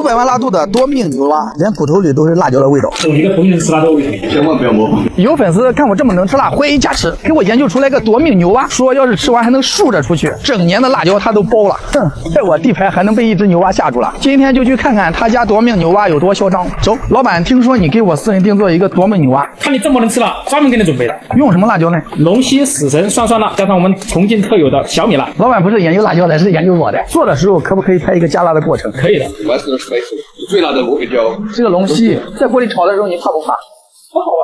500万辣度的多命牛蛙，连骨头里都是辣椒的味道。一个同龄吃辣的味道，千万不要模仿。有粉丝看我这么能吃辣，怀疑假吃，给我研究出来个夺命牛蛙，说要是吃完还能竖着出去，整年的辣椒他都包了。哼，在我地盘还能被一只牛蛙吓住了。今天就去看看他家夺命牛蛙有多嚣张。走，老板，听说你给我私人定做一个夺命牛蛙，看你这么能吃辣，专门给你准备的。用什么辣椒呢？龙溪死神酸辣，加上我们重庆特有的小米辣。老板不是研究辣椒的，是研究我的。做的时候可不可以拍一个加辣的过程？可以的。完成了白手，最辣的我给教。这个龙溪在锅里炒的时候，你怕不怕？不好玩。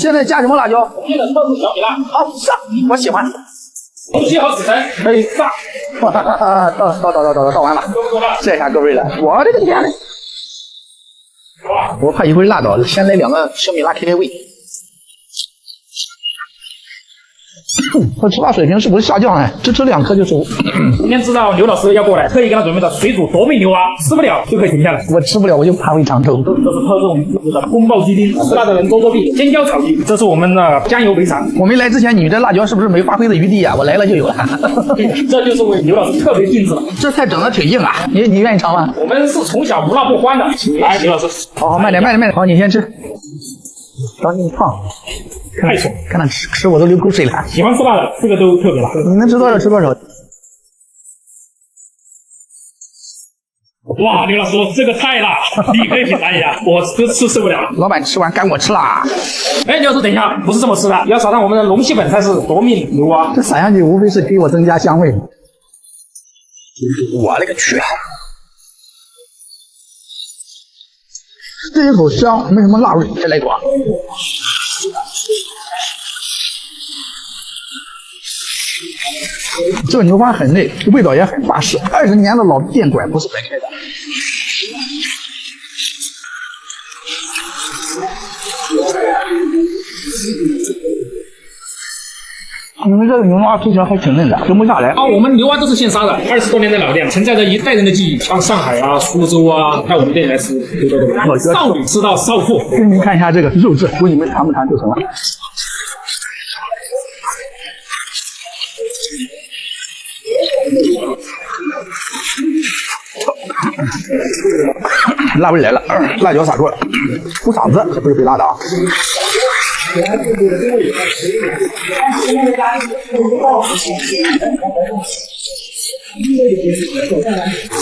现在加什么辣椒？重庆的特制小米辣。好，上，我喜欢。龙溪好死神，可以上。倒完了，这下各位了，我的个天嘞！我怕一会儿辣到，先来2个小米辣开开胃。我吃辣水平是不是下降了？只吃2颗就熟。今天知道刘老师要过来，特意给他准备的水煮夺命牛蛙，吃不了就可以停下来。我吃不了，我就怕胃肠臭。这是特种自制的宫爆鸡丁，吃辣的人多多避。尖椒炒鸡，这是我们的酱油肥肠。我没来之前，你这辣椒是不是没发挥的余地啊？我来了就有了。这就是为刘老师特别定制的。这菜整的挺硬啊，你愿意尝吗？我们是从小无辣不欢的。来，刘老师，好，慢点。好，你先吃。当心胖，太爽，看他吃我都流口水了。喜欢吃辣的，这个都特别辣。你能吃多少吃多少。哇，刘老师，这个太辣，你可以品尝一下，我吃不了。老板吃完赶我吃啦。哎，刘老师，等一下，不是这么吃的，要撒上我们的龙溪粉才是夺命牛蛙。这撒上去无非是给我增加香味。我勒个去！这一口香，没什么辣味，再来一口。这个牛蛙很嫩，味道也很巴适。20年的老店馆不是白开的。你们这个牛蛙吃起来还挺嫩的，停不下来。我们牛蛙都是现杀的，20多年的老店，承载着一代人的记忆。像上海啊、苏州啊，在我们店里来吃，少女吃到少妇。给你们看一下这个肉质，问你们馋不馋就成了。辣味来了，辣椒撒出来，出嗓子，这不是被辣的啊。现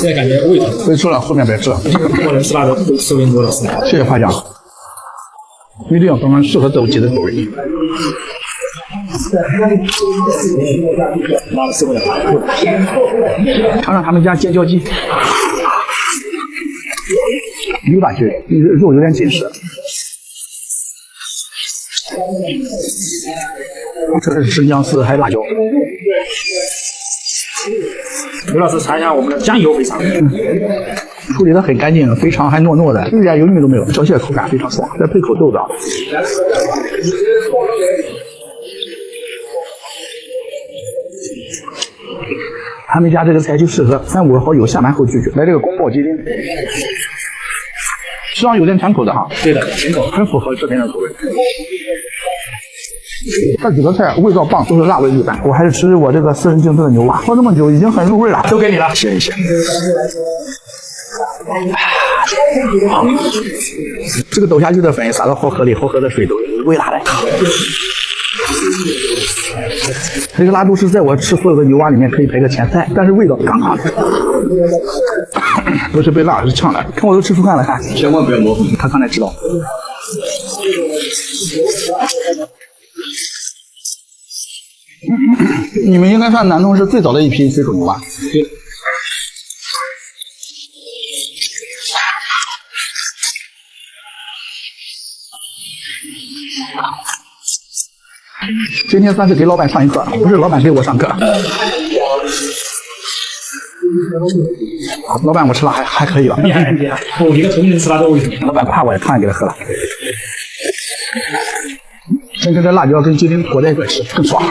在感觉胃疼，别吃了，后面别吃了。我能吃辣的都吃为多了。谢谢夸奖，一定要找适合自己的口味。辣的受不了。尝尝他们家尖椒鸡，有点劲，肉有点紧实。这是生姜丝还有辣椒。刘老师尝一下我们的酱油肥肠，处理的很干净，肥肠还糯糯的，一点油腻都没有，小蟹口感非常爽。再配口豆子。他们家这个菜就适合3、5好友下班后聚聚。来这个宫爆鸡丁，实际上有点甜口的哈。对的，甜口，很符合这边的口味。这几个菜味道棒，都是辣味一般。我还是吃我这个私人定制的牛蛙，喝这么久已经很入味了，都给你了，谢谢。这个豆下去的粉撒到好河里，好河的水都微辣的。这个辣度是在我吃所有的牛蛙里面可以排个前3，但是味道刚刚好。不是被辣，是呛的。看我都吃出汗了，看。千万不要模仿。他刚才知道。你们应该算南通市最早的一批水煮牛蛙。今天算是给老板上一课，不是老板给我上课。老板，我吃辣还可以吧？厉害厉害！我一个同龄吃辣的味道。老板夸我也看给他喝了。先跟这辣椒跟鸡丁裹在一块吃，更爽。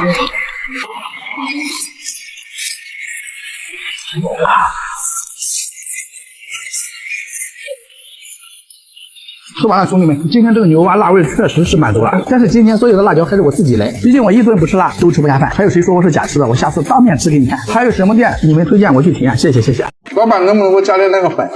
吃完了，兄弟们，今天这个牛蛙辣味确实是满足了，但是今天所有的辣椒还是我自己来，毕竟我一顿不吃辣都吃不下饭。还有谁说我是假吃的？我下次当面吃给你看。还有什么店你们推荐我去体验？谢谢谢谢。老板能不能给我加点那个粉？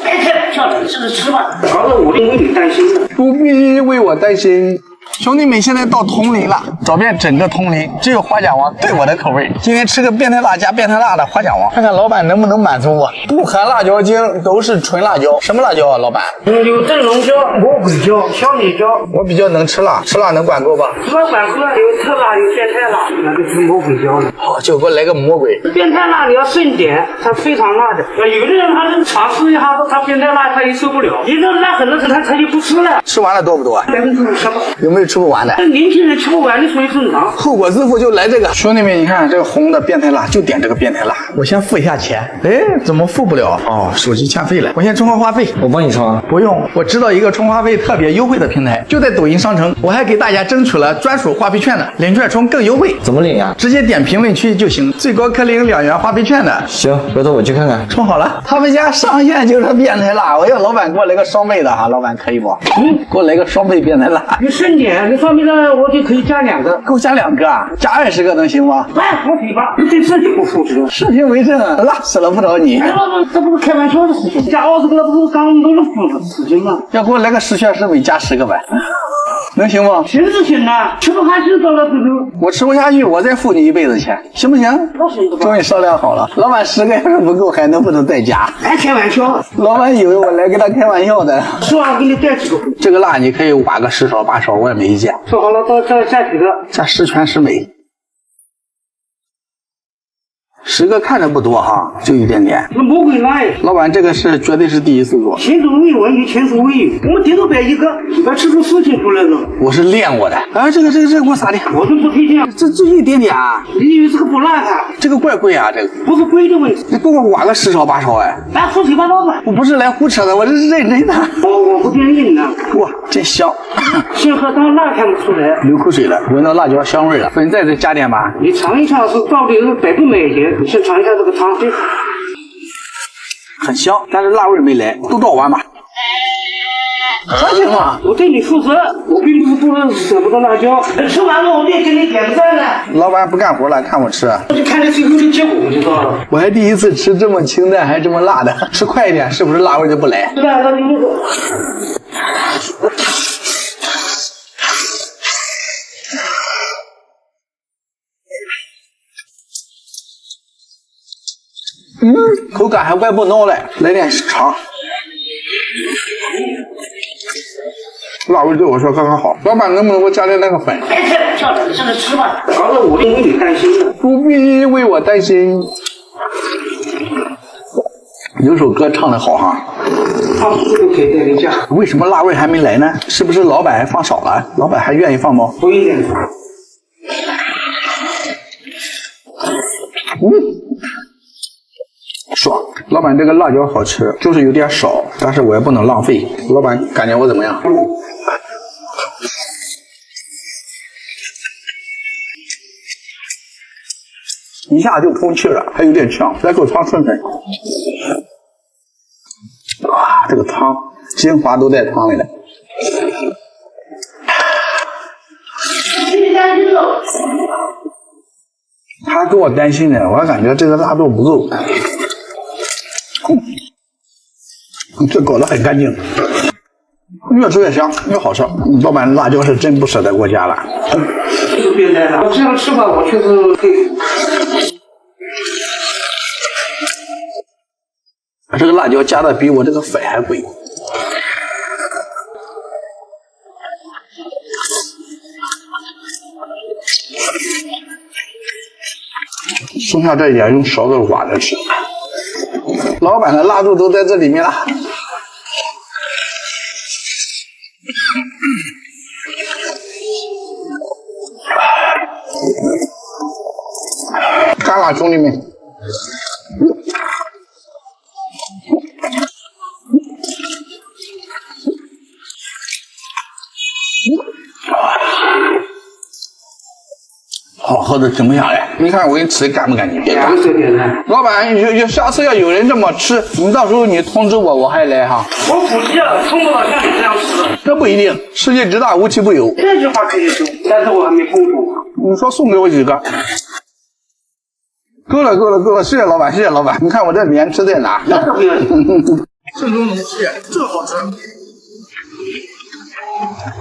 跳蚤是吃吧，搞得我为你担心了。不必为我担心。兄弟们，现在到铜陵了，找遍整个铜陵，只有花甲王对我的口味。今天吃个变态辣加变态辣的花甲王，看看老板能不能满足我。不含辣椒精，都是纯辣椒。什么辣椒啊，老板？有灯笼椒、魔鬼椒、小米椒。我比较能吃辣，吃辣能管够吧？什么管够了？有特辣，有变态辣，那就是魔鬼椒了。好，就给我来个魔鬼。变态辣你要慎点，它非常辣的。有的人他是尝试一下，他变态辣他也受不了，你这辣很多人他就不吃了。吃完了多不多50%吧。有没有吃不完的？年轻人吃不完的属于正常。后果自负就来这个。兄弟们，你看这个红的变态辣，就点这个变态辣。我先付一下钱。哎，怎么付不了？哦，手机欠费了。我先充个话费。我帮你充啊。不用，我知道一个充话费特别优惠的平台，就在抖音商城。我还给大家争取了专属话费券呢，领券充更优惠。怎么领呀？直接点评论区就行，最高可领2元话费券的。行，回头我去看看。充好了，他们家上线就是变态辣。我要老板给我来个双倍的哈，老板可以不？给我来个双倍变态辣。你慎点，你上面呢我就可以加2个。给我加2个啊？加20个能行吗？哎，我嘴巴，你对自己不负责。视频为证，辣死了不找你。这不是开玩笑的事情，加20个不是刚都是负的事情吗？要给我来个十全十美加10个呗，能行吗？行是行啊，吃不下去到了这个，我吃不下去，我再付你1辈子钱，行不行？那行吧。终于商量好了，老板10个要是不够，还能不能再加？哎，开玩笑，老板以为我来跟他开玩笑的。说完我给你带几个。这个辣你可以挖个10勺8勺，我也没意见。说好了，到这加几个？加十全十美。10个看着不多哈，就一点点。那魔鬼辣呀！老板，这个是绝对是第一次做，前所未闻，也前所未有。我们顶多摆一个，把吃出事情出来了。我是练过的。啊，这个给我撒点，我就不推荐。这一点点啊。你以为这个不辣啊？这个怪贵啊，这个不是贵的问题。你给我挖个10勺8勺哎。哎，胡七八糟的。我不是来胡扯的，我这是认真的。我不建议你呢。哇，真香！先喝汤辣看不出来，流口水了，闻到辣椒香味了。粉再加点吧。你尝一尝是到底是百不买鞋。你先尝一下这个汤，很香，但是辣味没来，都倒完吧。还行吗？我对你负责，我并不是舍不得辣椒。吃完了我得给你点赞了。老板不干活了，看我吃。我就看你最后的结果我就知道了。我还第一次吃这么清淡还这么辣的，吃快一点，是不是辣味就不来？来了，你那个。口感还怪不孬嘞，来点肠。辣味对我说刚刚好。老板能不能给我加点那个粉？哎，开玩笑的，你上来吃吧，搞得我为你担心了。不必为我担心。有首歌唱得好哈。放这个可以带点酱。为什么辣味还没来呢？是不是老板还放少了？老板还愿意放吗？多一点。爽，老板这个辣椒好吃，就是有点少，但是我也不能浪费。老板感觉我怎么样？一下就通气了，还有点呛，来口汤顺顺。哇，这个汤精华都在汤里了。他给我担心的，我感觉这个辣度不够。这搞得很干净，越吃越香，越好吃。老板辣椒是真不舍得给我加了。这个变态了，我这样吃法我确实佩服。这个辣椒加的比我这个粉还贵。剩下这一点用勺子挖着吃。老板的辣度都在这里面了。干了，兄弟们！好喝的停不下来。你看我给你吃的干不干净？干脆点的。老板，下次要有人这么吃，你到时候你通知我，我还来哈。我估计啊，冲不到像你这样吃的。这不一定，世界之大无奇不有。这句话可以说，但是我还没碰过。你说送给我几个？够了，谢谢老板，谢谢老板。你看我这连吃带拿。那可不要紧。正宗浓气，这好吃。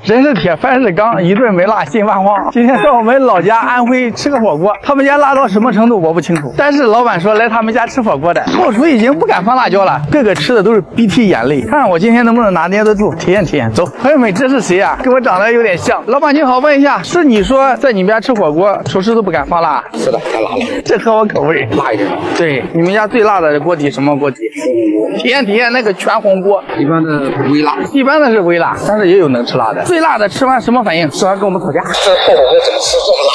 人是铁，饭是钢，一顿没辣心发慌。今天到我们老家安徽吃个火锅，他们家辣到什么程度我不清楚，但是老板说来他们家吃火锅的后厨已经不敢放辣椒了，个个吃的都是鼻涕眼泪。看看我今天能不能拿捏得住，体验体验。走，朋友们，这是谁啊？跟我长得有点像。老板你好，问一下，是你说在你们家吃火锅，厨师都不敢放辣？是的，太辣了，这合我口味。辣一点。对，你们家最辣的锅底什么锅底？体验体验那个全红锅。一般的微辣，一般的是微辣，但是也有能吃辣的。最辣的吃完什么反应？吃完跟我们吵架。这后头这怎么吃这么辣？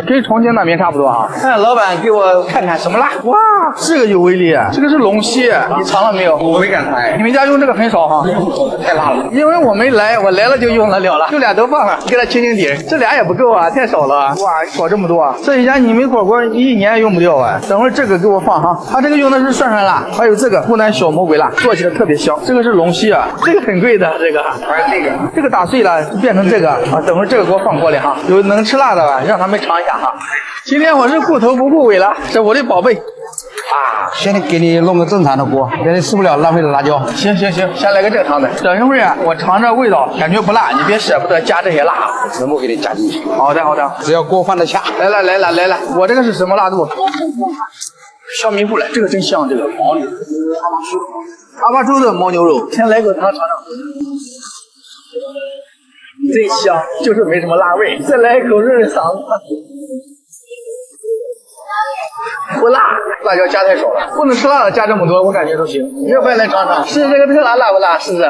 跟重庆那边差不多啊。看老板给我看看什么辣。哇，这个有威力，这个是龙溪，你尝了没有？我没敢猜，你们家用这个很少哈？太辣了。因为我没来，我来了就用得了了，就俩都放了，给它清清底。这俩也不够啊，太少了。哇，搞这么多，这一家你们火锅一年也用不掉啊。等会儿这个给我放哈，它这个用的是涮涮辣，还有这个湖南小魔鬼辣，做起来特别香。这个是龙溪啊，这个很贵的，这个还有这个打碎了变成这个啊，等会儿这个给我放锅里哈。有能吃辣的吧，让他们尝一下哈。今天我是顾头不顾尾了，这我的宝贝。现在给你弄个正常的锅，别人吃不了浪费了辣椒。行，先来个正常的。等一会儿啊，我尝着味道，感觉不辣，你别舍不得加这些辣。全部给你加进去。好的，只要锅放得下。来了，我这个是什么辣度？小米糊来，这个真香，这个牦牛，阿坝州的牦牛肉，先来口汤尝尝，真香，就是没什么辣味。再来一口润润嗓子。不辣，辣椒加太少了，不能吃辣的加这么多，我感觉都行。你要不要来尝尝？试试这个特辣辣不辣？试试。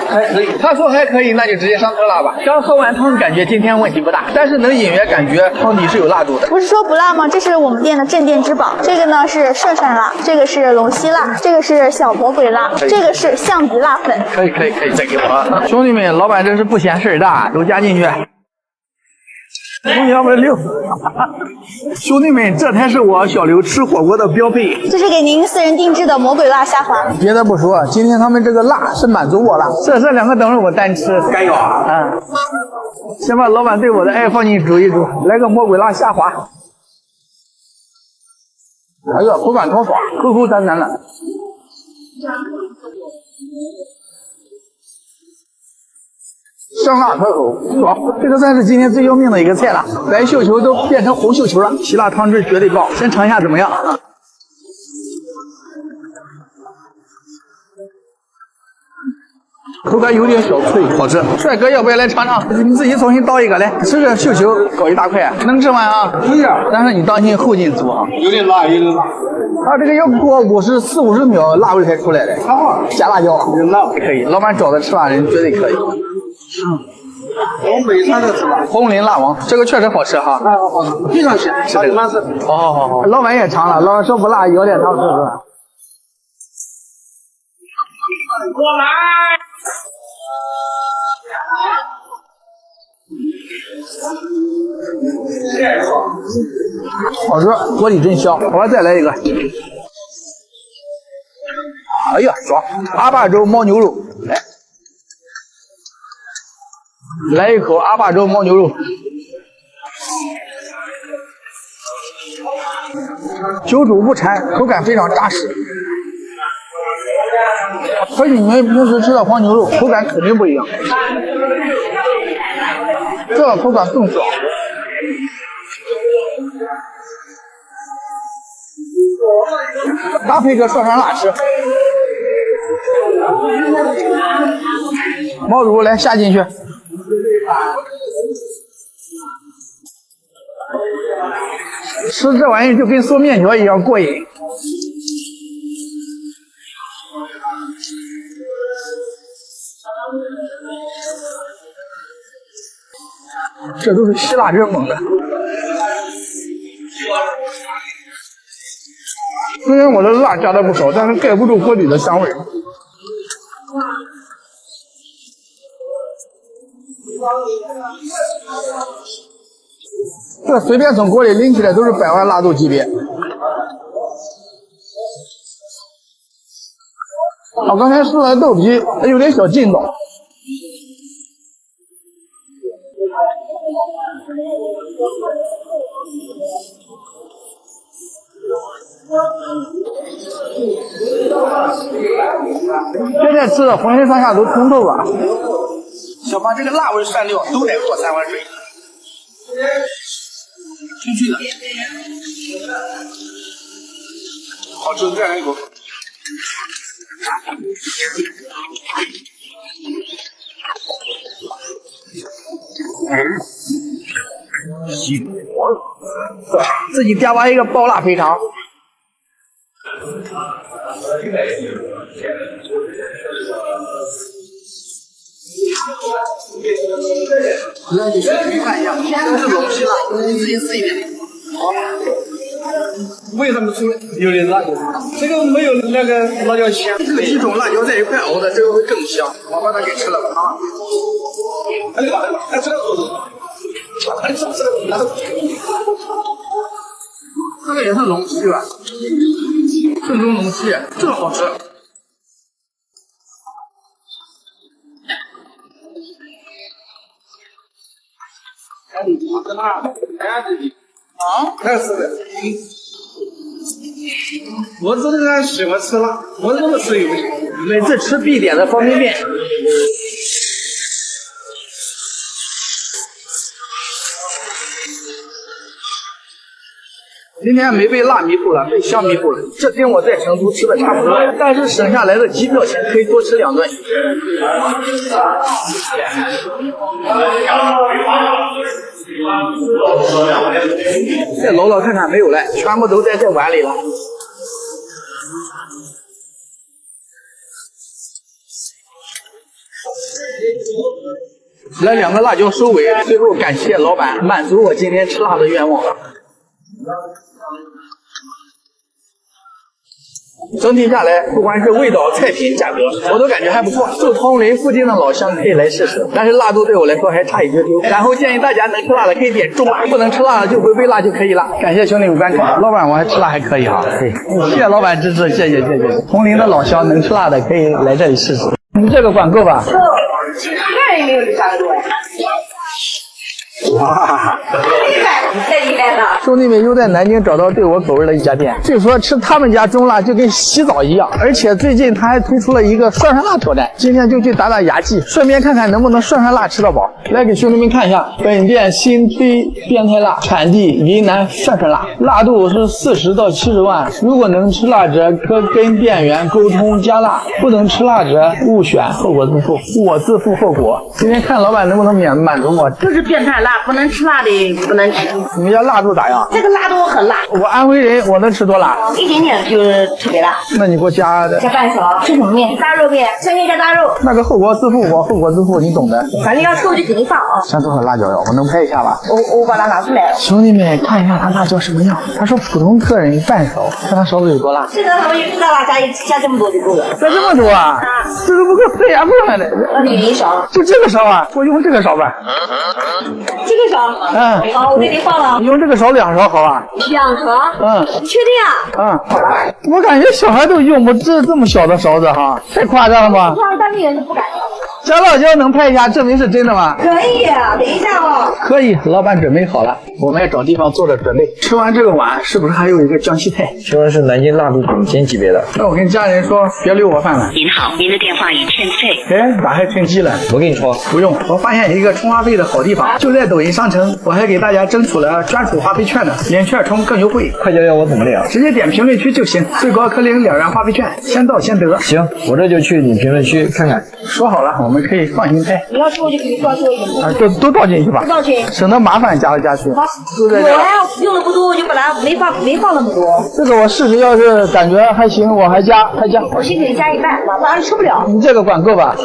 还可以，他说还可以，那就直接上特辣吧。刚喝完汤，感觉今天问题不大，但是能隐约感觉汤底是有辣度的。不是说不辣吗？这是我们店的镇店之宝。这个呢是涮涮辣，这个是龙溪辣，这个是小魔鬼辣，这个是象鼻辣粉。可以，再给我。兄弟们，老板这是不嫌事儿大，都加进去。要不然6，兄弟们，这才是我小刘吃火锅的标配。这是给您私人定制的魔鬼辣虾滑。别的不说，今天他们这个辣是满足我了。这两个等会儿我单吃。干咬啊！先把老板对我的爱放进煮一煮，来个魔鬼辣虾滑。哎呀，口感超爽，口口弹弹的。香辣可口，爽！这个算是今天最要命的一个菜了，白绣球都变成红绣球了，希腊汤汁绝对爆，先尝一下怎么样？口感有点小脆，好吃。帅哥，要不要来尝尝？你自己重新倒一个来，吃个绣球，搞一大块，能吃完啊？可以啊，但是你当心后劲足啊。有点辣，有点辣。它这个要过40-50秒，辣味才出来的。加辣椒，辣可以。老板找的吃辣人绝对可以。我每餐都吃辣。红林辣王，这个确实好吃哈。好，非常香，是这个。好。老板也尝了，老板说不辣，舀点汤试试。过来。好吃，锅底真香。我再来一个。哎呀，爽！阿坝州牦牛肉，来一口阿坝州牦牛肉。久煮不柴，口感非常扎实。和你们平时吃的黄牛肉口感肯定不一样，这个口感更爽。搭配个涮涮辣吃。毛肚来下进去。吃这玩意就跟嗦面条一样过瘾。这都是希腊人猛的。虽然我的辣加的不少，但是盖不住锅底的香味。这随便从锅里拎起来都是100万辣度级别。我刚才试了豆皮，它有点小劲道。现在吃的浑身上下都通透了。小胖，这个辣味涮料都得过3碗水。出去了，好吃，再来一口。西瓜，自己掂吧一个爆辣肥肠。来，你看一下，这是龙须辣，你自己试一点。好。为什么出有点辣椒？这个没有那个辣椒香。这个几种辣椒在一块熬的，这个会更香。我把它给吃了吧啊！这个也是龙须吧？正宗龙须，这个好吃。啊，太是的。我这个喜欢吃辣，我这么吃也不行。每次吃必点的方便面。今天没被辣迷糊了，被香迷糊了。这跟我在成都吃的差不多，但是省下来的机票钱可以多吃2顿。再捞捞看看，没有了，全部都在这碗里了。来2个辣椒收尾，最后感谢老板满足我今天吃辣的愿望。整体下来，不管是味道、菜品、价格，我都感觉还不错。寿通林附近的老乡可以来试试，但是辣度对我来说还差一丢丢。然后建议大家能吃辣的可以点中辣，不能吃辣的就回味辣就可以了。感谢兄弟们观看，老板我还吃辣还可以哈。对，谢谢老板支持，谢谢。通林的老乡能吃辣的可以来这里试试。你这个管够吧？看也没有这啥多呀。哇，太厉害了！兄弟们又在南京找到对我口味的一家店，据说吃他们家中辣就跟洗澡一样，而且最近他还推出了一个涮辣挑战，今天就去打打牙祭，顺便看看能不能涮辣吃到饱。来给兄弟们看一下，本店新推变态辣，产地云南涮辣，辣度是40到70万，如果能吃辣者可跟店员沟通加辣，不能吃辣者勿选，后果自负，我自负后果。今天看老板能不能满足我。就是变态辣，不能吃辣的不能吃。你们家辣度咋样？这个辣度很辣，我安徽人，我能吃多辣？一点点就是特别辣。那你给我加半勺。吃什么面？大肉面，香煎加大肉。那个后果自负，我后果自负，你懂的。反正要臭就给你放啊。像这个辣椒呀，我能拍一下吧？我把它拿出来了。兄弟们看一下他辣椒什么样？他说普通客人半勺，看他勺子有多辣。这个他们也不知道辣，加这么多就够了。加这么多啊？这都不够塞牙缝了的。给你1勺。就这个勺啊？我用这个勺吧。这个勺？好，我给你放了。你用这个勺2勺好吧2勺？你确定啊？好吧。我感觉小孩都用不这么小的勺子哈，太夸张了吧？当地人是不敢的。加辣椒能拍一下，证明是真的吗？可以，等一下哦。可以，老板准备好了，我们要找地方做着准备。吃完这个碗，是不是还有一个江西菜？请问是南京辣度顶尖级别的？那我跟家人说，别留我饭了。您好，您的电话已欠费。哎，咋还趁机了？我给你充。不用，我发现一个充话费的好地方，就在抖音商城，我还给大家争取了专属话费券呢，连券充更优惠。快教教我怎么领？直接点评论区就行，最高可领2元话费券，先到先得。行，我这就去你评论区看看。说好了，我们可以放心拍。你要吃我就给你多做一点。都倒进去吧，倒进，省得麻烦加来加去。好，我要用的不多，我就本来没放那么多。这个我试试，要是感觉还行，我还加。我先给你加一半，不然吃不了。你这个管够吧？够。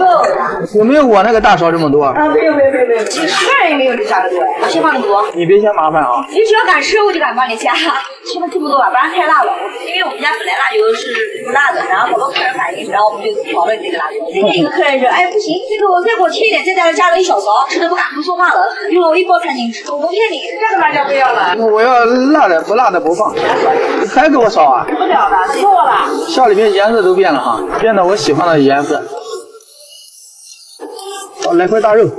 有没有我那个大勺这么多？啊，没有，其实也没有你加的多。我先放那么多。你别嫌麻烦啊。你只要敢吃，我就敢帮你加。先放这么多吧，不然太辣了。因为我们家本来辣油是不辣的，然后好多客人反映，然后我们就调了这个辣油。今天一个客人说，哎不行，这个我再给我切一点，再加了1小勺，吃的不敢不说话了，用了我1包餐巾纸。我不骗你，这个辣椒不要了。我要辣的，不辣的不放。还给我烧啊？不了了，错了。笑里面颜色都变了哈，变得我喜欢的颜色。好，来块大肉。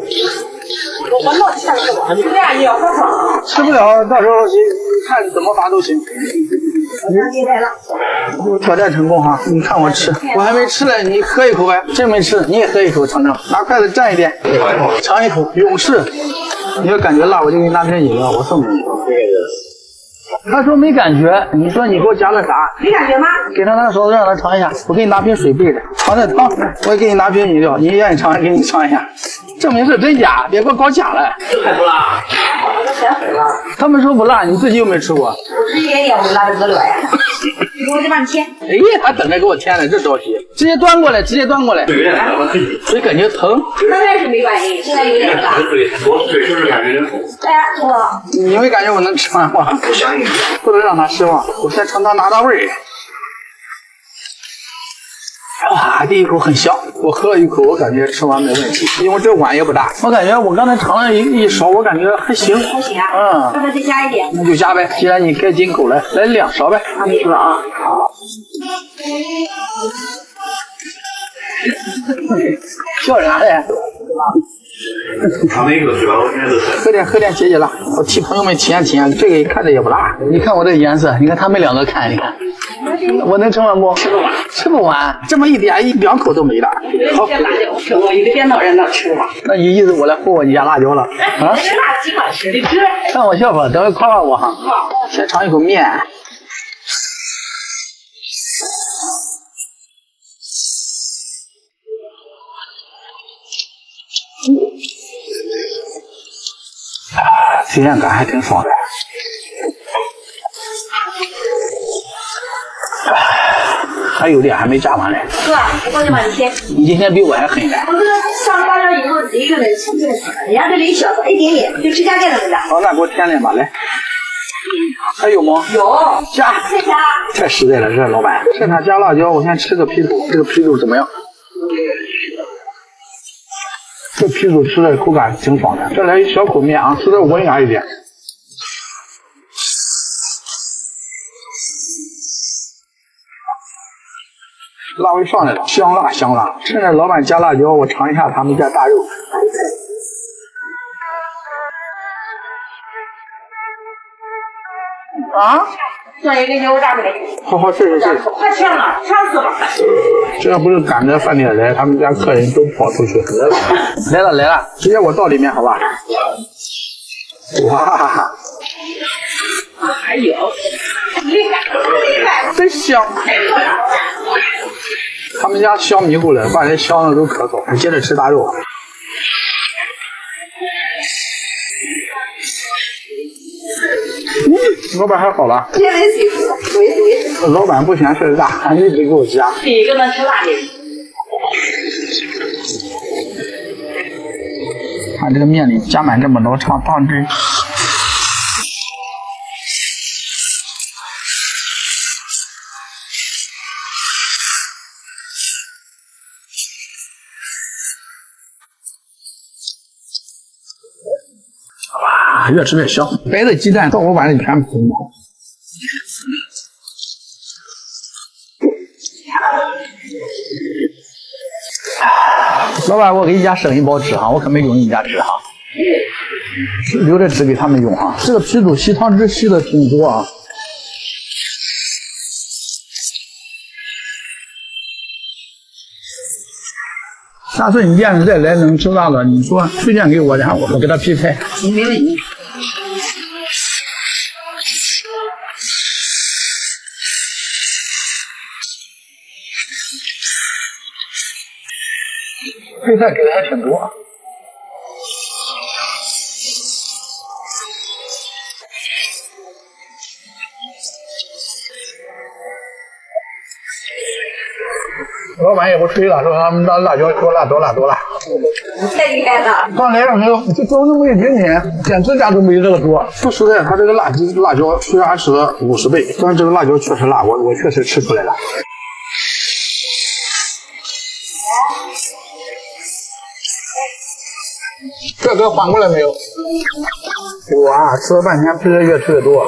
我闻到香味了，这样也要放爽。吃不了，到时候看怎么罚都行。我挑战成功哈！你看我吃，我还没吃嘞，你喝一口呗。真没吃，你也喝一口尝尝。拿筷子蘸一点，尝一口。勇士，你要感觉辣，我就给你拿瓶饮料，我送给你。他说没感觉，你说你给我加了啥？没感觉吗？给他拿勺子让他尝一下，我给你拿瓶水备着，尝点汤，我也给你拿瓶饮料，你愿意尝给你尝一下，证明是真假，别给我搞假了。还不辣？我都咸死了。他们说不辣，你自己又没吃过。我吃一点点，我就辣得得了呀。我再帮你切。哎呀，他等着给我添了，这着急，直接端过来，直接端过来。所以感觉疼。刚开始没反应，现在有点辣。对，就是感觉。哎呀，我。你没感觉我能吃完吗？不相信。不能让他失望，我先尝尝拿大味儿。哇，第一口很香，我喝了一口，我感觉吃完没问题，因为这碗也不大。我感觉我刚才尝了一勺，我感觉还行。还行啊。要不再加一点？那就加呗，既然你开金口了，来2勺呗。啊，没说啊。笑啥嘞？尝那个是吧？我现在都喝点解解辣。我替朋友们体验体验，这个看着也不辣。你看我这颜色，你看他们2个看，你看，我能吃完不？吃不完，这么一点1-2口都没了。好，我一个电脑人能吃完。那你意思我来霍霍你家辣椒了？啊？这辣鸡管吃的吃。看我笑话，等会夸夸我哈。先尝一口面。体验感还挺爽的。还有点还没炸完嘞。哥，我过去帮你切。你今天比我还狠嘞。我这个上了大料以后，一个人吃这个，人家这里小一点点，就指甲盖的味道。好，那给我添点吧，来。还有吗？有。加。再加。太实在了，这老板。趁他加辣椒，我先吃个皮肚，这个皮肚怎么样？这皮肚吃的口感挺爽的。再来一小口面啊，吃的文雅一点。辣味上来了，香辣香辣。趁着老板加辣椒，我尝一下他们家大肉。啊？像一个油炸的。好，谢谢。快吃了，馋死了。这要不是赶着饭点来，他们家客人都跑出去。来了，直接我倒里面好吧？哇！还有，厉害，真香！他们家香迷糊了，把人香的都咳嗽。接着吃大肉。老板还好了。天然水煮，老板不嫌事儿大，还一直给我加。第一个能吃辣的。看这个面里加满这么多汤汁。哇，越吃越香。白的鸡蛋到我碗里全喷了。老板，我给你家省1包纸哈，我可没用你家纸哈，留着纸给他们用哈。这个皮肚吸汤汁吸的挺多啊。下次你店里再来能吃辣的，你说推荐给我，然后我给他批菜。没问题。配菜给的还挺多。老板也不吹了，说他们的辣椒多辣多辣多辣。太厉害了！刚来的时候就装那么一点点，简直家都没这个多。说实在，它这个辣椒虽然吃了50倍，但是这个辣椒确实辣，我确实吃出来了。这哥缓过来没有？哇，吃了半天，吃的越吃越多。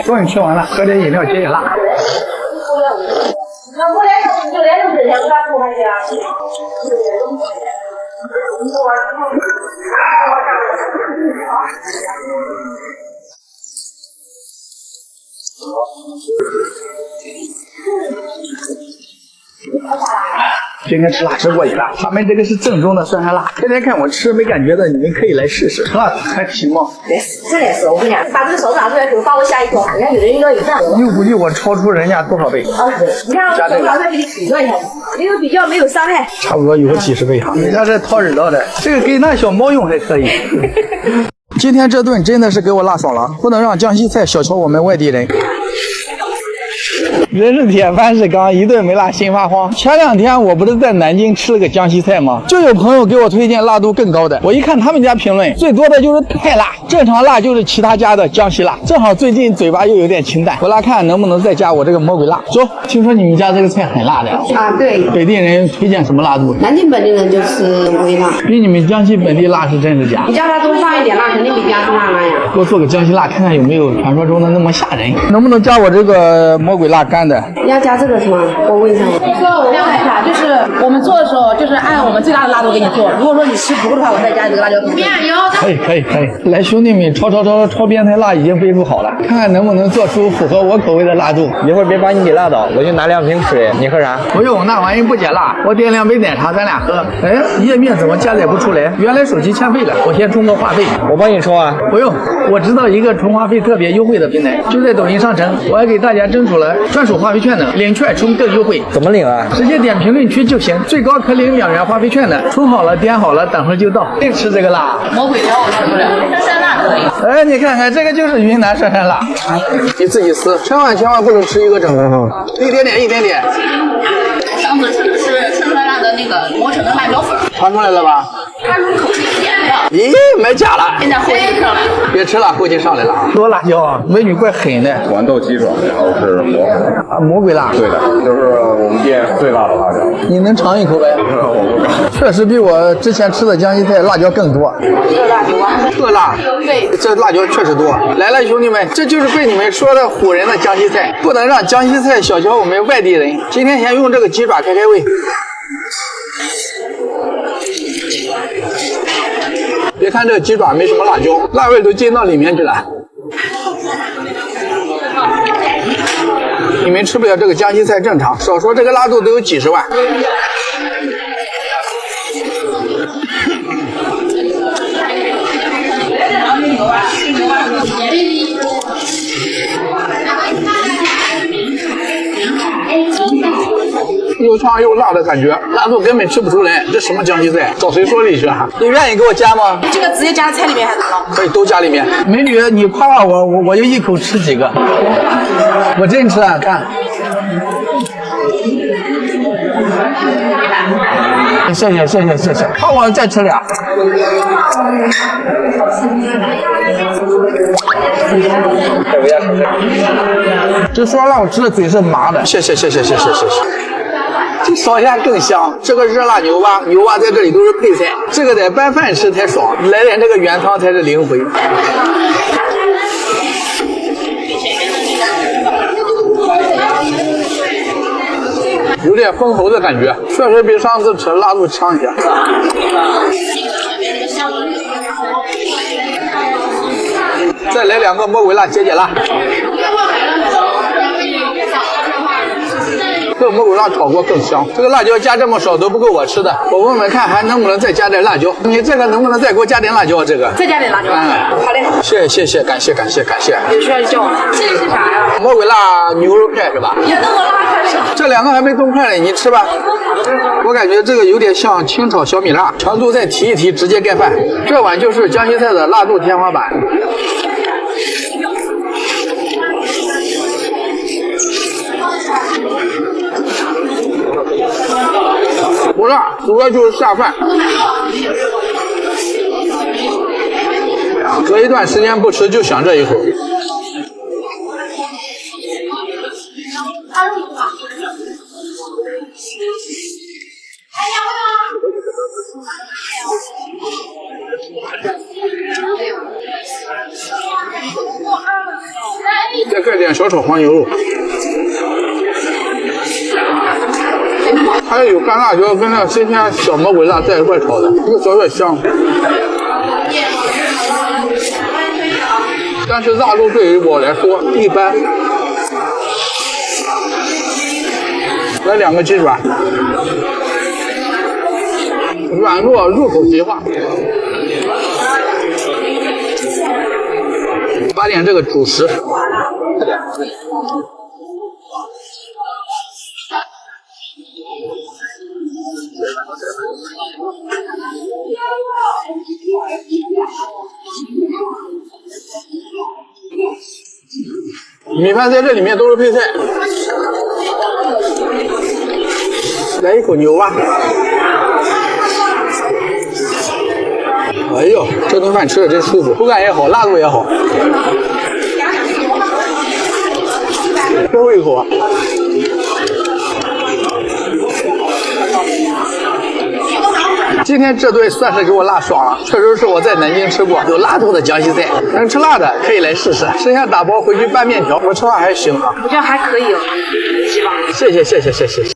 终于吃完了，喝点饮料解解辣。今天吃辣吃过瘾了，他们这个是正宗的酸酸辣。天天看我吃没感觉的，你们可以来试试。辣还提吗？真的是，我跟你讲，把这个勺子拿出来之后，把我吓一跳。人家有的人有这样。你估计我超出人家多少倍？啊，是。你看，手拿出来给你比较一下，没有比较没有伤害。差不多有个几十倍哈。你看这掏耳朵的，这个给那小猫用还可以。今天这顿真的是给我辣爽了，不能让江西菜小瞧我们外地人。人是铁，饭是钢，一顿没辣心发慌。前2天我不是在南京吃了个江西菜吗？就有朋友给我推荐辣度更高的，我一看他们家评论，最多的就是太辣，正常辣就是其他家的江西辣。正好最近嘴巴又有点清淡，回来看能不能再加我这个魔鬼辣。走，听说你们家这个菜很辣的啊？对，北地人推荐什么辣度？南京本地人就吃微辣，比你们江西本地辣是真是假？你叫他多放一点辣，肯定比江西辣呀。给我做个江西辣，看看有没有传说中的那么吓人。能不能加我这个魔鬼辣干的？要加这个是吗？我问一下。我问一下，就是我们做的时候，就是按我们最大的辣度给你做。如果说你吃不够的话，我再加这个辣椒粉。可以。来，兄弟们，超变态辣已经备注好了，看看能不能做出符合我口味的辣度。一会儿别把你给辣到，我就拿2瓶水，你喝啥？不用，那玩意不解辣，我点2杯奶茶，咱俩喝。哎，页面怎么加载不出来？原来手机欠费了，我先充个话费。我帮你充啊。不用，我知道一个充话费特别优惠的平台，就在抖音上整，我还给大家争取了专属话费券呢，领券充更优惠。怎么领啊？直接点评论区就行，最高可领2元话费券呢。充好了，点好了，等会儿就到。别吃这个辣，魔鬼料我吃不了，酸辣可以。哎，你看看这个就是云南酸辣，你自己撕，千万不能吃一个整的哈，一点点。上次吃的是酸辣的那个磨成的辣椒粉，传出来了吧？它入口是甜的。咦，买假了！现在后劲上了，别吃了，后劲上来了啊！多辣椒啊，美女怪狠的。豌豆鸡爪，然后是魔鬼辣。对的，就是我们店最辣的辣椒。你能尝一口呗？我不敢。确实比我之前吃的江西菜辣椒更多。这辣椒啊，特辣。对，这辣椒确实多。来了，兄弟们，这就是被你们说的唬人的江西菜，不能让江西菜小瞧我们外地人。今天先用这个鸡爪开胃。别看这个鸡爪没什么辣椒，辣味都进到里面去了。你们吃不了这个江西菜正常，少说这个辣度都有几10万。又烫又辣的感觉，辣度根本吃不出来，这什么江西菜？找谁说理去啊？你愿意给我加吗？这个直接加菜里面还是怎么？可以都加里面。美女，你夸我就一口吃几个，我真吃啊，看。谢谢，好，我再吃俩。这说让我吃的嘴是麻的，谢谢。这烧一下更香，这个热辣牛蛙在这里都是配菜，这个得拌饭吃才爽，来点这个原汤才是灵魂。有点封喉的感觉，确实比上次吃辣度强一些。再来2个魔鬼辣解辣。这个魔鬼辣炒过更香，这个辣椒加这么少都不够我吃的。我问问看还能不能再加点辣椒？你这个能不能再给我加点辣椒？这个再加点辣椒。好嘞。谢谢，感谢。有需要就叫我。这是啥呀？魔鬼辣牛肉片是吧？也那么辣开始。这两个还没动筷呢，你吃吧。我感觉这个有点像清炒小米辣，强度再提一提，直接盖饭。这碗就是江西菜的辣度天花板。不辣，主要就是下饭。隔一段时间不吃就想这一口。再盖点小炒黄牛肉，还有干辣椒跟那新鲜小魔鬼辣在一块炒的，越烧越香。但是辣度对于我来说一般。来2个鸡爪，软糯入口即化。把点这个主食。米饭在这里面都是配菜。来一口牛蛙。哎呦，这顿饭吃的真舒服，口感也好，辣度也好。最后一口啊！今天这顿算是给我辣爽了，确实是我在南京吃过有辣度的江西菜。能吃辣的可以来试试，剩下打包回去拌面条。我吃饭还行啊，我觉得还可以哦，谢谢。